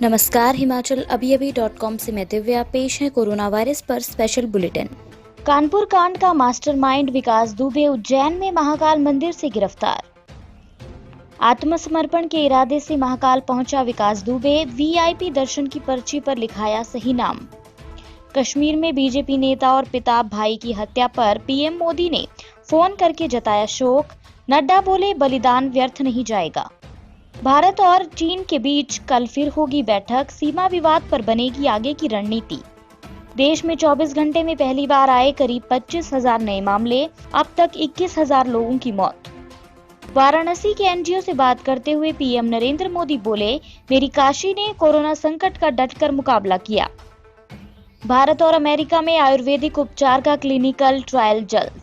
नमस्कार, हिमाचल अभी से मैं दिव्या। पेश है कोरोना वायरस पर स्पेशल बुलेटिन। कानपुर कांड का मास्टरमाइंड विकास दुबे उज्जैन में महाकाल मंदिर से गिरफ्तार। आत्मसमर्पण के इरादे से महाकाल पहुंचा विकास दुबे, वीआईपी दर्शन की पर्ची पर लिखाया सही नाम। कश्मीर में बीजेपी नेता और पिता भाई की हत्या पर पीएम मोदी ने फोन करके जताया शोक। नड्डा बोले बलिदान व्यर्थ नहीं जाएगा। भारत और चीन के बीच कल फिर होगी बैठक, सीमा विवाद पर बनेगी आगे की रणनीति। देश में 24 घंटे में पहली बार आए करीब 25,000 नए मामले, अब तक 21,000 लोगों की मौत। वाराणसी के एनजीओ से बात करते हुए पीएम नरेंद्र मोदी बोले, मेरी काशी ने कोरोना संकट का डटकर मुकाबला किया। भारत और अमेरिका में आयुर्वेदिक उपचार का क्लिनिकल ट्रायल जल्द।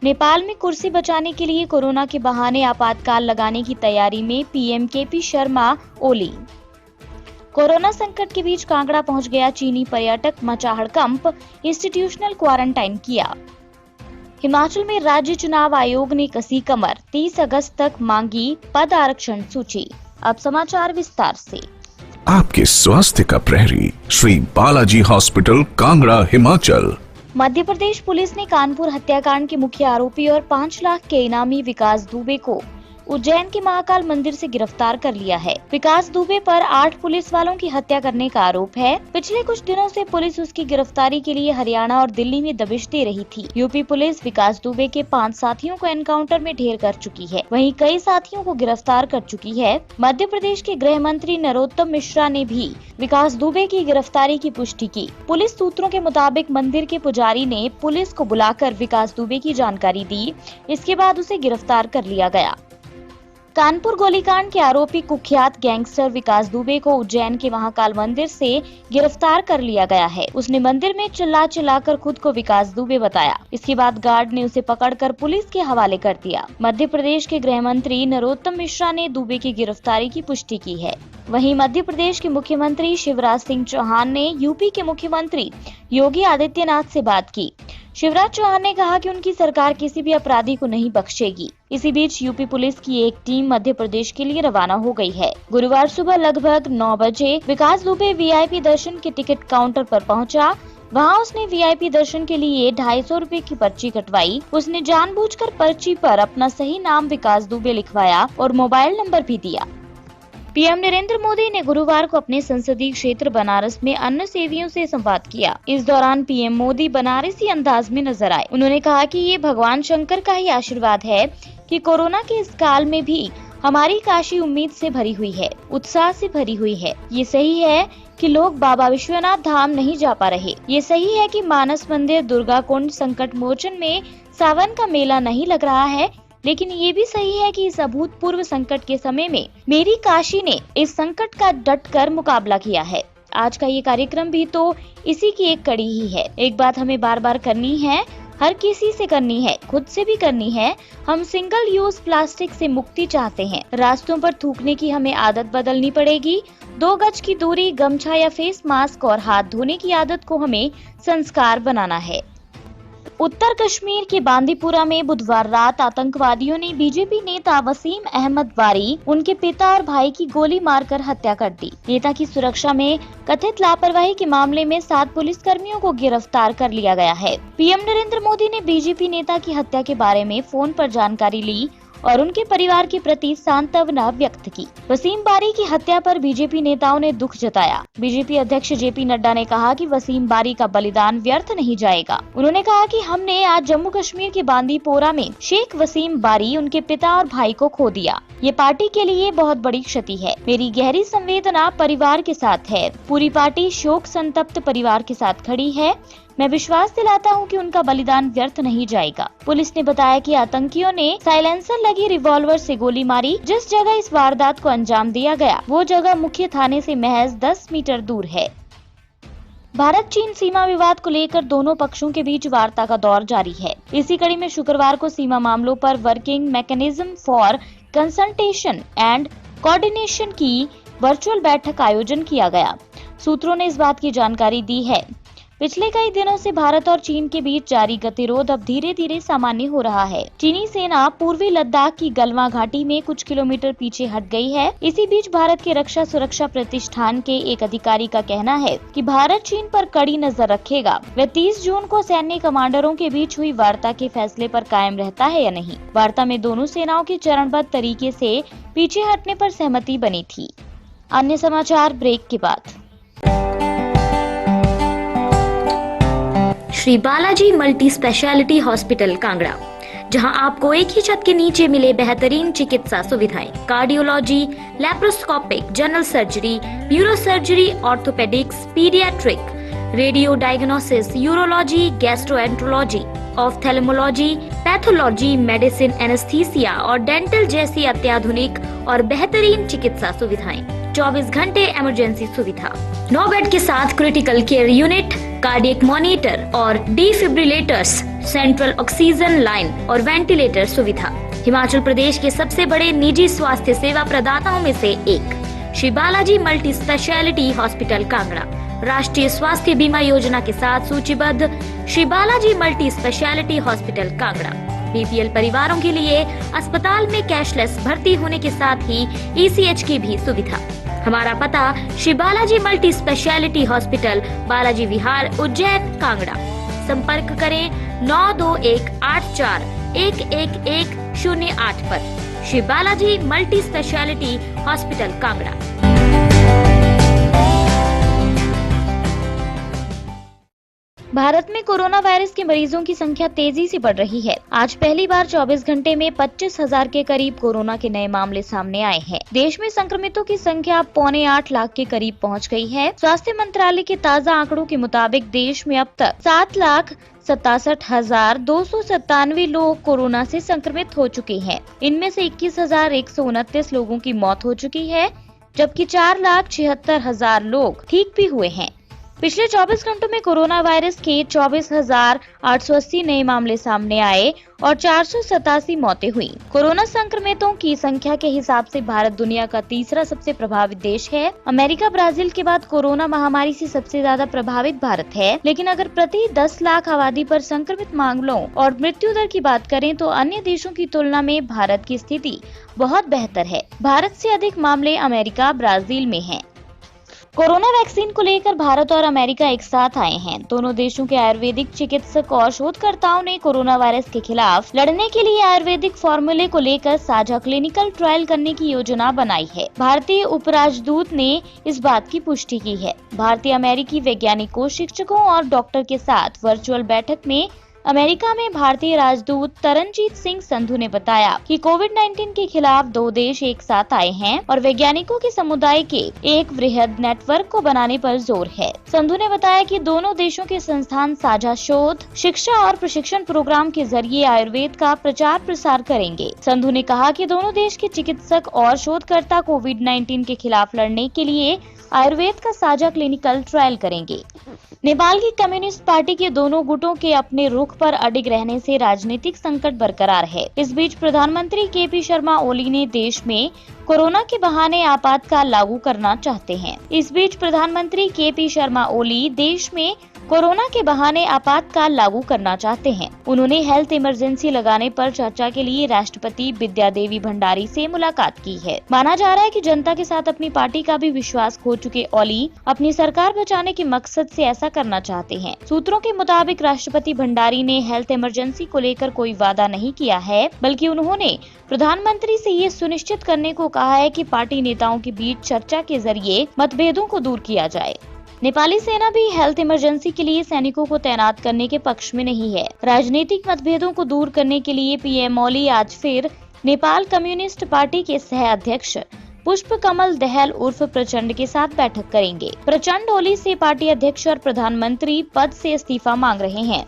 नेपाल में कुर्सी बचाने के लिए कोरोना के बहाने आपातकाल लगाने की तैयारी में PM KP Sharma Oli. Corona संकट के बीच कांगड़ा पहुंच गया चीनी पर्यटक, मचा हड़कंप, इंस्टीट्यूशनल क्वारंटाइन किया। हिमाचल में राज्य चुनाव आयोग ने कसी कमर, 30 अगस्त तक मांगी पद आरक्षण सूची। अब समाचार विस्तार से। आपके स्वास्थ्य का प्रहरी, श्री बालाजी हॉस्पिटल, कांगड़ा, हिमाचल। मध्य प्रदेश पुलिस ने कानपुर हत्याकांड के मुख्य आरोपी और 5 लाख के इनामी विकास दुबे को उज्जैन के महाकाल मंदिर से गिरफ्तार कर लिया है। विकास दुबे पर 8 पुलिस वालों की हत्या करने का आरोप है। पिछले कुछ दिनों से पुलिस उसकी गिरफ्तारी के लिए हरियाणा और दिल्ली में दबिश दे रही थी। यूपी पुलिस विकास दुबे के 5 साथियों को एनकाउंटर में ढेर कर चुकी है, वहीं कई साथियों को गिरफ्तार कर चुकी है। मध्य प्रदेश के गृह मंत्री नरोत्तम मिश्रा ने भी विकास दुबे की गिरफ्तारी की पुष्टि की। पुलिस सूत्रों के मुताबिक मंदिर के पुजारी ने पुलिस को बुलाकर विकास दुबे की जानकारी दी, इसके बाद उसे गिरफ्तार कर लिया गया। कानपुर गोलीकांड के आरोपी कुख्यात गैंगस्टर विकास दुबे को उज्जैन के महाकाल मंदिर से गिरफ्तार कर लिया गया है। उसने मंदिर में चिल्ला चिल्लाकर खुद को विकास दुबे बताया। इसके बाद गार्ड ने उसे पकड़कर पुलिस के हवाले कर दिया। मध्य प्रदेश के गृह मंत्री नरोत्तम मिश्रा ने दुबे की गिरफ्तारी की पुष्टि की है। वहीं मध्य प्रदेश के मुख्यमंत्री शिवराज सिंह चौहान ने यूपी के मुख्यमंत्री योगी आदित्यनाथ से बात की। शिवराज चौहान ने कहा कि उनकी सरकार किसी भी अपराधी को नहीं बख्शेगी। इसी बीच यूपी पुलिस की एक टीम मध्य प्रदेश के लिए रवाना हो गई है। गुरुवार सुबह लगभग 9 बजे विकास दुबे वीआईपी दर्शन के टिकट काउंटर पर पहुंचा। वहां उसने वीआईपी दर्शन के लिए 250 रुपए की पर्ची कटवाई। उसने जानबूझकर पर्ची पर अपना सही नाम विकास दुबे लिखवाया और मोबाइल नंबर भी दिया। पीएम नरेंद्र मोदी ने गुरुवार को अपने संसदीय क्षेत्र बनारस में अन्न सेवियों से संवाद किया। इस दौरान पीएम मोदी बनारसी अंदाज में नजर आए। उन्होंने कहा कि ये भगवान शंकर का ही आशीर्वाद है कि कोरोना के इस काल में भी हमारी काशी उम्मीद से भरी हुई है, उत्साह से भरी हुई है। ये सही है कि लोग बाबा विश्वनाथ धाम नहीं जा पा रहे। ये सही है कि मानस मंदिर, दुर्गा कुंड, संकट मोचन में सावन का मेला नहीं लग रहा है। लेकिन ये भी सही है कि इस अभूतपूर्व संकट के समय में मेरी काशी ने इस संकट का डटकर मुकाबला किया है। आज का ये कार्यक्रम भी तो इसी की एक कड़ी ही है। एक बात हमें बार बार करनी है, हर किसी से करनी है, खुद से भी करनी है। हम सिंगल यूज प्लास्टिक से मुक्ति चाहते हैं। रास्तों पर थूकने की हमें आदत बदलनी पड़ेगी। 2 गज की दूरी, गमछा या फेस मास्क और हाथ धोने की आदत को हमें संस्कार बनाना है। उत्तर कश्मीर के बांदीपुरा में बुधवार रात आतंकवादियों ने बीजेपी नेता वसीम अहमद वारी, उनके पिता और भाई की गोली मारकर हत्या कर दी। नेता की सुरक्षा में कथित लापरवाही के मामले में 7 पुलिसकर्मियों को गिरफ्तार कर लिया गया है। पीएम नरेंद्र मोदी ने बीजेपी नेता की हत्या के बारे में फोन पर जानकारी ली और उनके परिवार के प्रति सांत्वना व्यक्त की। वसीम बारी की हत्या पर बीजेपी नेताओं ने दुख जताया। बीजेपी अध्यक्ष जेपी नड्डा ने कहा कि वसीम बारी का बलिदान व्यर्थ नहीं जाएगा। उन्होंने कहा कि हमने आज जम्मू कश्मीर के बांदीपोरा में शेख वसीम बारी, उनके पिता और भाई को खो दिया। ये पार्टी के लिए बहुत बड़ी क्षति है। मेरी गहरी संवेदना परिवार के साथ है। पूरी पार्टी शोक संतप्त परिवार के साथ खड़ी है। मैं विश्वास दिलाता हूं कि उनका बलिदान व्यर्थ नहीं जाएगा। पुलिस ने बताया कि आतंकियों ने साइलेंसर लगी रिवॉल्वर से गोली मारी। जिस जगह इस वारदात को अंजाम दिया गया वो जगह मुख्य थाने से महज 10 मीटर दूर है। भारत चीन सीमा विवाद को लेकर दोनों पक्षों के बीच वार्ता का दौर जारी है। इसी कड़ी में शुक्रवार को सीमा मामलों पर working mechanism for consultation and coordination की वर्चुअल बैठक का आयोजन किया गया। सूत्रों ने इस बात की जानकारी दी है पिछले कई दिनों से भारत और चीन के बीच जारी गतिरोध अब धीरे धीरे सामान्य हो रहा है। चीनी सेना पूर्वी लद्दाख की गलवान घाटी में कुछ किलोमीटर पीछे हट गई है। इसी बीच भारत के रक्षा सुरक्षा प्रतिष्ठान के एक अधिकारी का कहना है कि भारत चीन पर कड़ी नजर रखेगा। वह 30 जून को सैन्य कमांडरों के बीच हुई वार्ता के फैसले पर कायम रहता है या नहीं। वार्ता में दोनों सेनाओं की चरणबद्ध तरीके से पीछे हटने पर सहमति बनी थी। अन्य समाचार ब्रेक के बाद। Shri Balaji multi speciality hospital Kangra, जहां आपको एक ही छत के नीचे मिले बेहतरीन चिकित्सा सुविधाएं, cardiology, laparoscopic, general surgery, neuro surgery, orthopaedics, paediatric, radio diagnosis, urology, gastroenterology, ophthalmology, pathology, medicine, anaesthesia और डेंटल जैसी अत्याधुनिक और बेहतरीन चिकित्सा सुविधाएं, 24 घंटे इमरजेंसी सुविधा, 9 बेड के साथ critical care unit, cardiac monitor और डिफिब्रिलेटर्स, सेंट्रल ऑक्सीजन लाइन और वेंटिलेटर सुविधा। हिमाचल प्रदेश के सबसे बड़े निजी स्वास्थ्य सेवा प्रदाताओं में से एक Shri Balaji multi speciality hospital Kangra राष्ट्रीय स्वास्थ्य बीमा योजना के साथ सूचीबद्ध Shri Balaji multi speciality hospital Kangra BPL परिवारों के लिए अस्पताल में कैशलेस भर्ती होने के साथ ही ईसीएच की भी सुविधा। हमारा पता Shri Balaji multi speciality hospital, Balaji Vihar, Ujjain, Kangra. संपर्क करें 9218411108 पर। Shri Balaji multi speciality hospital Kangra. Bharat में कोरोना वायरस के मरीजों की संख्या तेजी से बढ़ रही है। आज पहली बार 24 घंटे में 25,000 के करीब कोरोना के नए मामले सामने आए हैं। देश में संक्रमितों की संख्या 7.25 लाख के करीब पहुंच गई है। स्वास्थ्य मंत्रालय के ताज़ा आंकड़ों के मुताबिक देश में अब तक 7,67,297 लोग कोरोना से संक्रमित हो चुके हैं। इनमें से 21,129 लोगों की मौत हो चुकी है, जबकि 4,76,000 लोग ठीक भी हुए हैं। पिछले 24 घंटों में कोरोना वायरस के 24,880 नए मामले सामने आए और 487 मौतें हुई। कोरोना संक्रमितों की संख्या के हिसाब से भारत दुनिया का तीसरा सबसे प्रभावित देश है। अमेरिका, ब्राजील के बाद कोरोना महामारी से सबसे ज्यादा प्रभावित भारत है। लेकिन अगर प्रति 10 लाख आबादी पर संक्रमित मामलों और मृत्यु दर की बात करें तो अन्य देशों की तुलना में भारत की स्थिति बहुत बेहतर है। भारत से अधिक मामले अमेरिका, ब्राजील में हैं। कोरोना वैक्सीन को लेकर भारत और अमेरिका एक साथ आए हैं। दोनों देशों के आयुर्वेदिक चिकित्सक और शोधकर्ताओं ने कोरोना वायरस के खिलाफ लड़ने के लिए आयुर्वेदिक फॉर्मूले को लेकर साझा क्लिनिकल ट्रायल करने की योजना बनाई है। भारतीय उपराजदूत ने इस बात की पुष्टि की है। भारतीय अमेरिकी वैज्ञानिकों, शिक्षकों और डॉक्टर के साथ वर्चुअल बैठक में अमेरिका में भारतीय राजदूत तरनजीत सिंह संधू ने बताया कि कोविड-19 के खिलाफ दो देश एक साथ आए हैं और वैज्ञानिकों के समुदाय के एक वृहद नेटवर्क को बनाने पर जोर है। संधू ने बताया कि दोनों देशों के संस्थान साझा शोध, शिक्षा और प्रशिक्षण प्रोग्राम के जरिए आयुर्वेद का प्रचार प्रसार करेंगे। संधू ने कहा कि दोनों देश के चिकित्सक और शोधकर्ता कोविड-19 के खिलाफ लड़ने के लिए आयुर्वेद का साझा क्लिनिकल ट्रायल करेंगे। नेपाल की कम्युनिस्ट पार्टी के दोनों गुटों के अपने रुख पर अडिग रहने से राजनीतिक संकट बरकरार है। इस बीच प्रधानमंत्री केपी शर्मा ओली ने देश में कोरोना के बहाने आपातकाल लागू करना चाहते हैं। इस बीच प्रधानमंत्री केपी शर्मा ओली देश में कोरोना के बहाने आपातकाल लागू करना चाहते हैं। उन्होंने हेल्थ इमरजेंसी लगाने पर चर्चा के लिए राष्ट्रपति विद्या देवी भंडारी से मुलाकात की है। माना जा रहा है कि जनता के साथ अपनी पार्टी का भी विश्वास खो चुके ओली अपनी सरकार बचाने के मकसद से ऐसा करना चाहते हैं। सूत्रों के मुताबिक राष्ट्रपति भंडारी ने हेल्थ इमरजेंसी को लेकर कोई वादा नहीं किया है, बल्कि उन्होंने प्रधानमंत्री से ये सुनिश्चित करने को कहा है कि पार्टी नेताओं के बीच चर्चा के जरिए मतभेदों को दूर किया जाए। नेपाली सेना भी हेल्थ इमरजेंसी के लिए सैनिकों को तैनात करने के पक्ष में नहीं है। राजनीतिक मतभेदों को दूर करने के लिए पीएम ओली आज फिर नेपाल कम्युनिस्ट पार्टी के सह अध्यक्ष पुष्प कमल दहल उर्फ प्रचंड के साथ बैठक करेंगे। प्रचंड ओली से पार्टी अध्यक्ष और प्रधानमंत्री पद से इस्तीफा मांग रहे हैं।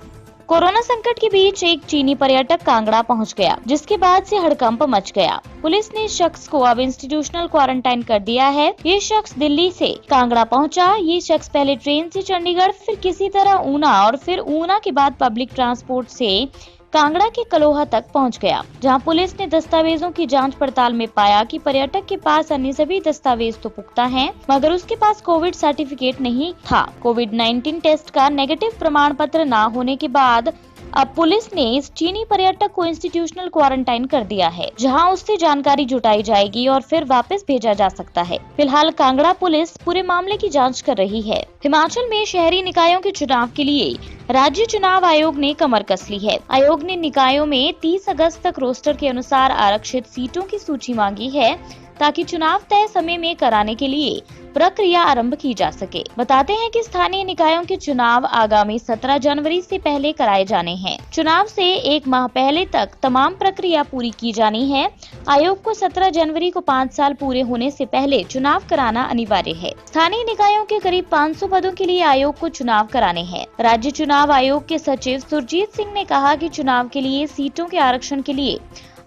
कोरोना संकट के बीच एक चीनी पर्यटक कांगड़ा पहुंच गया, जिसके बाद से हड़कंप मच गया। पुलिस ने इस शख्स को अब इंस्टीट्यूशनल क्वारंटाइन कर दिया है। ये शख्स दिल्ली से कांगड़ा पहुंचा। ये शख्स पहले ट्रेन से चंडीगढ़, फिर किसी तरह ऊना और फिर ऊना के बाद पब्लिक ट्रांसपोर्ट से कांगड़ा के कलोहा तक पहुंच गया, जहां पुलिस ने दस्तावेजों की जांच पड़ताल में पाया कि पर्यटक के पास अन्य सभी दस्तावेज तो पुख्ता हैं, मगर उसके पास कोविड सर्टिफिकेट नहीं था। कोविड-19 टेस्ट का नेगेटिव प्रमाण पत्र न होने के बाद अब पुलिस ने इस चीनी पर्यटक को इंस्टीट्यूशनल क्वारंटाइन कर दिया है, जहां उससे जानकारी जुटाई जाएगी और फिर वापस भेजा जा सकता है। फिलहाल कांगड़ा पुलिस पूरे मामले की जांच कर रही है। हिमाचल में शहरी निकायों के चुनाव के लिए राज्य चुनाव आयोग ने कमर कस ली है। आयोग ने निकायों में 30 अगस्त तक रोस्टर के अनुसार आरक्षित सीटों की सूची मांगी है, ताकि चुनाव तय समय में कराने के लिए प्रक्रिया आरंभ की जा सके। बताते हैं कि स्थानीय निकायों के चुनाव आगामी 17 जनवरी से पहले कराए जाने हैं। चुनाव से एक माह पहले तक तमाम प्रक्रिया पूरी की जानी है। आयोग को 17 जनवरी को 5 साल पूरे होने से पहले चुनाव कराना अनिवार्य है। स्थानीय निकायों के करीब 500 पदों के लिए आयोग को चुनाव कराने हैं। राज्य चुनाव आयोग के सचिव सुरजीत सिंह ने कहा कि चुनाव के लिए सीटों के आरक्षण के लिए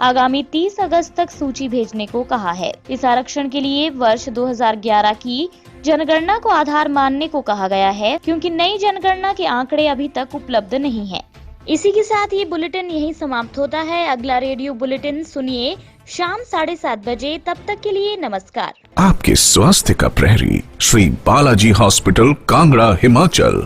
आगामी 30 अगस्त तक सूची भेजने को कहा है। इस आरक्षण के लिए वर्ष 2011 की जनगणना को आधार मानने को कहा गया है, क्योंकि नई जनगणना के आंकड़े अभी तक उपलब्ध नहीं हैं। इसी के साथ ये बुलेटिन यहीं समाप्त होता है। अगला रेडियो बुलेटिन सुनिए शाम 7:30 बजे। तब तक के लिए नमस्कार। आपके स्वास्थ्य का प्रहरी श्री बालाजी हॉस्पिटल, कांगड़ा, हिमाचल।